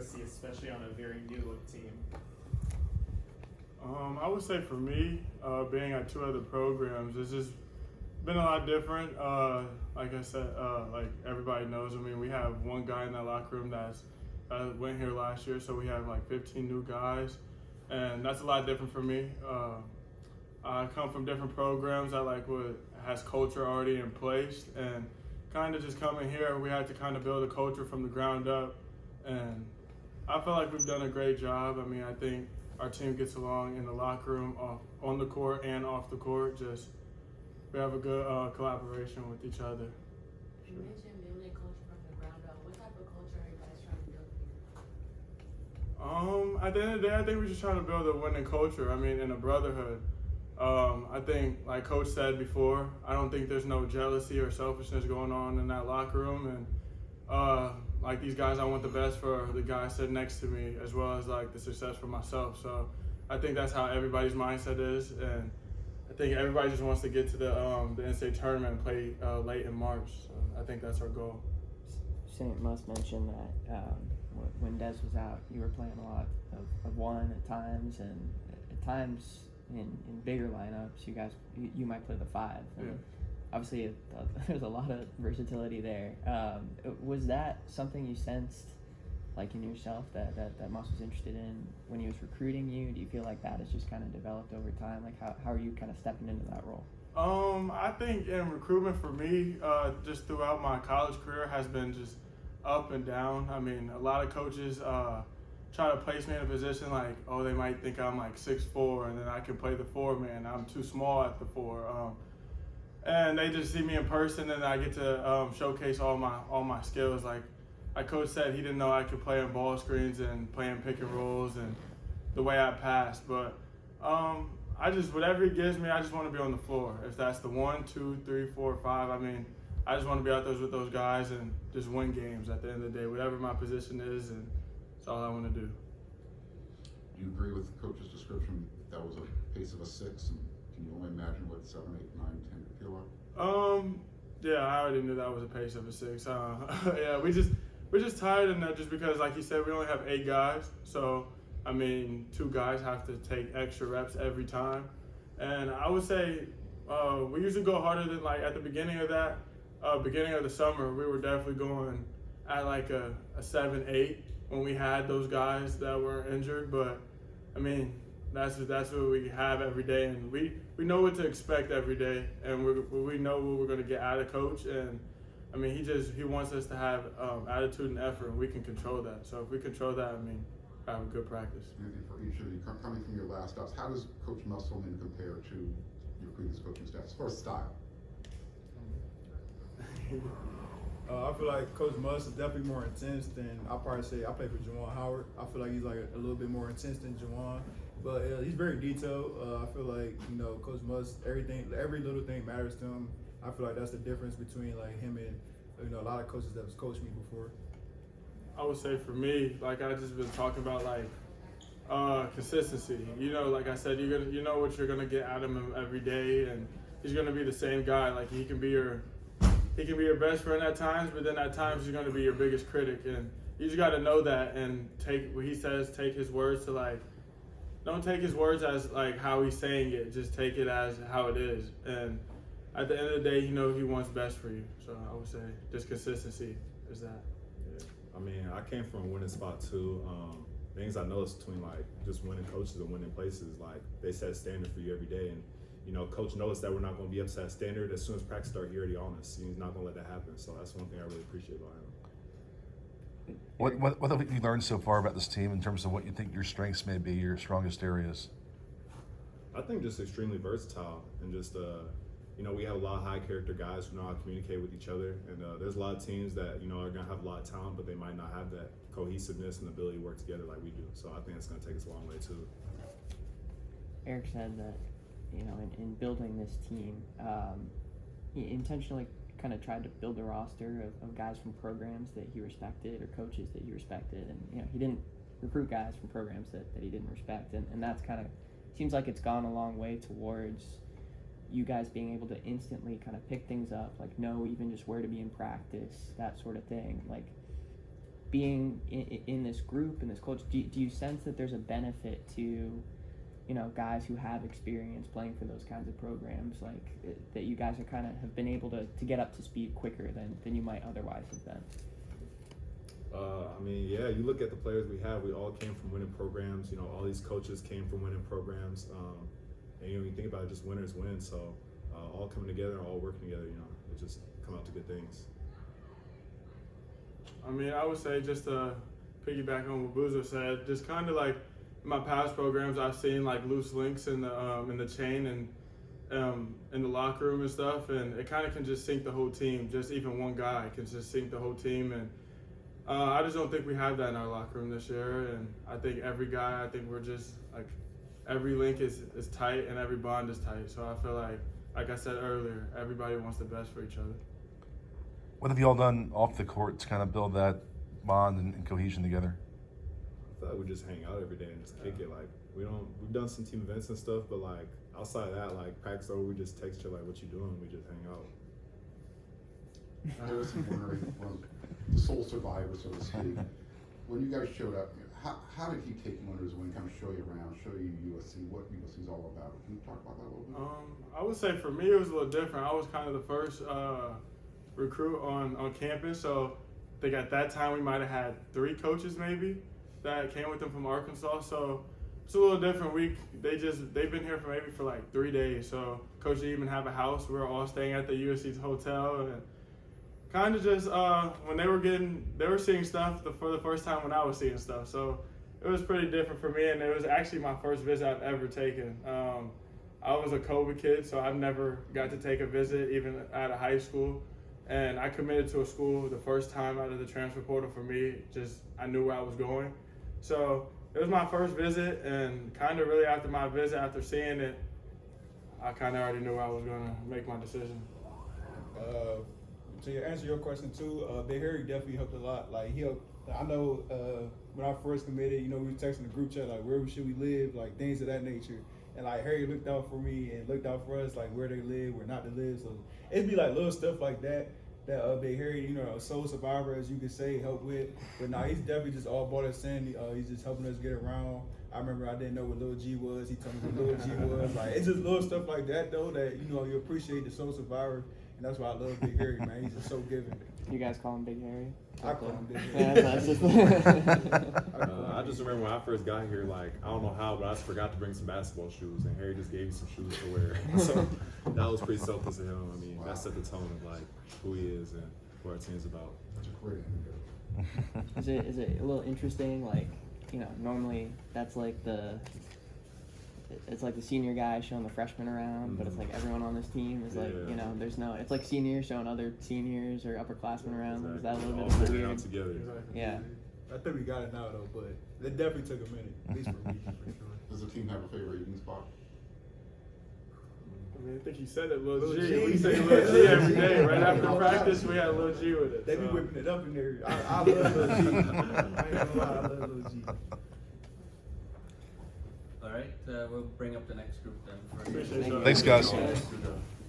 USC, especially on a very new team? I would say for me, being at two other programs, it's just been a lot different. Like I said, like everybody knows, I mean, we have one guy in that locker room that went here last year, so we have like 15 new guys, and that's a lot different for me. I come from different programs that like has culture already in place, and kind of just coming here, we had to kind of build a culture from the ground up, and I feel like we've done a great job. I mean, I think our team gets along in the locker room, on the court and off the court. Just we have a good collaboration with each other. You mentioned building culture from the ground up. What type of culture are you guys trying to build here? At the end of the day, I think we're just trying to build a winning culture. I mean, in a brotherhood. I think, like Coach said before, I don't think there's no jealousy or selfishness going on in that locker room. And like these guys, I want the best for the guy sitting next to me, as well as like the success for myself. So I think that's how everybody's mindset is, and I think everybody just wants to get to the NCAA tournament and play late in March. So I think that's our goal. St. must mention that when Des was out, you were playing a lot of one at times, and at times in bigger lineups, you might play the five. And yeah. Obviously, there's a lot of versatility there. Was that something you sensed, like in yourself, that Moss was interested in when he was recruiting you? Do you feel like that has just kind of developed over time? Like how are you kind of stepping into that role? I think in recruitment for me, just throughout my college career has been just up and down. I mean, a lot of coaches try to place me in a position like, oh, they might think I'm like 6'4", and then I can play the 4 man. I'm too small at the 4. And they just see me in person, and I get to showcase all my skills. Like Coach said, he didn't know I could play on ball screens and play in pick and rolls and the way I passed. But I just, whatever he gives me, I just want to be on the floor. If that's the 1, 2, 3, 4, 5, I mean, I just want to be out there with those guys and just win games at the end of the day, whatever my position is, and that's all I want to do. Do you agree with the coach's description that was a pace of a 6? And can you only imagine what 7, 8, 9, 10 could feel like? Yeah, I already knew that was a pace of a 6. Yeah, we're just tired, and just because, like you said, we only have 8 guys, so I mean, 2 guys have to take extra reps every time, and I would say we usually go harder than like at the beginning of that. Beginning of the summer, we were definitely going at like a 7, 8 when we had those guys that were injured, but I mean, that's what we have every day, and we know what to expect every day, and we know what we're going to get out of Coach. And I mean, he wants us to have attitude and effort, and we can control that. So if we control that, I mean, have a good practice. Anthony, for each of you, coming from your last stops, how does Coach Musselman compare to your previous coaching staff as far as style? I feel like Coach Muss is definitely more intense than I'll probably say. I play for Juwan Howard. I feel like he's like a little bit more intense than Juwan, but he's very detailed. I feel like Coach Muss, every little thing matters to him. I feel like that's the difference between like him and a lot of coaches that have coached me before. I would say for me, like I just been talking about, like consistency. Like I said, you know what you're gonna get out of him every day, and he's gonna be the same guy. Like he can be your best friend at times, but then at times he's gonna be your biggest critic, and you just got to know that and take what he says. Take his words to like, don't take his words as like how he's saying it. Just take it as how it is, and at the end of the day, he wants best for you. So I would say just consistency is that. Yeah. I mean, I came from a winning spot too. Things I noticed between like just winning coaches and winning places, like they set a standard for you every day, and Coach knows that we're not going to be up to that standard. As soon as practice starts, he already on us. He's not going to let that happen. So that's one thing I really appreciate about him. What have you learned so far about this team in terms of what you think your strengths may be, your strongest areas? I think just extremely versatile, and just we have a lot of high character guys who know how to communicate with each other. And there's a lot of teams that are going to have a lot of talent, but they might not have that cohesiveness and ability to work together like we do. So I think it's going to take us a long way too. Eric said that in building this team, he intentionally kind of tried to build a roster of guys from programs that he respected or coaches that he respected, and he didn't recruit guys from programs that he didn't respect, and that's kind of seems like it's gone a long way towards you guys being able to instantly kind of pick things up, like know even just where to be in practice, that sort of thing. Like, being in this group, in this culture, do you sense that there's a benefit to, you know, guys who have experience playing for those kinds of programs, like that you guys are kind of have been able to get up to speed quicker than you might otherwise have been? I mean, yeah, you look at the players we have, we all came from winning programs. You know, all these coaches came from winning programs. And, you know, you think about it, just winners win. So all coming together, all working together, you know, it just come out to good things. I mean, I would say, just to piggyback on what Buzo said, just kind of like in my past programs, I've seen like loose links in the chain and in the locker room and stuff, and it kind of can just sink the whole team. Just even one guy can just sink the whole team, and I just don't think we have that in our locker room this year. And I think every guy, I think we're just like every link is tight and every bond is tight. So I feel like I said earlier, everybody wants the best for each other. What have you all done off the court to kind of build that bond and cohesion together? I feel like we just hang out every day and just kick it. Like we've done some team events and stuff, but like outside of that, like practice over, we just text each other like, what you doing? We just hang out. I was wondering, the sole survivor, so to speak, when you guys showed up, how did he take you under his wing, kind of show you around, show you USC, what USC's all about? Can you talk about that a little bit? I would say for me it was a little different. I was kind of the first recruit on campus, so I think at that time we might have had 3 coaches maybe that came with them from Arkansas. So it's a little different. They've been here for like 3 days. So coach didn't even have a house. We were all staying at the USC's hotel, and kind of just when they were seeing stuff for the first time when I was seeing stuff. So it was pretty different for me, and it was actually my first visit I've ever taken. I was a COVID kid, so I've never got to take a visit even out of high school. And I committed to a school the first time out of the transfer portal for me. Just I knew where I was going. So it was my first visit, and kind of really after my visit, after seeing it, I kind of already knew I was going to make my decision. To answer your question too, Big Harry definitely helped a lot. Like he helped. I know when I first committed, you know, we were texting the group chat like where should we live, like things of that nature. And like Harry looked out for me and looked out for us, like where they live, where not to live. So it'd be like little stuff like that Big Harry, you know, a soul survivor, as you could say, helped with. But now he's definitely just all bought us in. He's just helping us get around. I remember I didn't know what Lil G was. He told me what Lil G was. Like it's just little stuff like that though that you know you appreciate the soul survivor. And that's why I love Big Harry, man. He's just so giving. You guys call him Big Harry? I call him Big Harry. Yeah, that's just I just remember when I first got here, like I don't know how, but I just forgot to bring some basketball shoes, and Harry just gave me some shoes to wear. So that was pretty selfless of him. I mean, that set the tone of like who he is and what our team's about. That's a great anecdote. Is it a little interesting? Like, you know, normally that's like it's like the senior guy showing the freshmen around, but it's like everyone on this team is like, you know, it's like seniors showing other seniors or upperclassmen around. Exactly. Is that a little All bit of a hanging weird? out together. Yeah. I think we got it now though, but it definitely took a minute, at least for me, for sure. Does the team have a favorite eating spot? I mean, I think he said it, Lil Lil G. G. We say Lil G every day. Right after practice, we had Lil G with it. They be so. whipping it up in there. I love Lil G. I ain't gonna lie, I love Lil G. All right, we'll bring up the next group then. Appreciate y'all. Thanks, guys. Good job.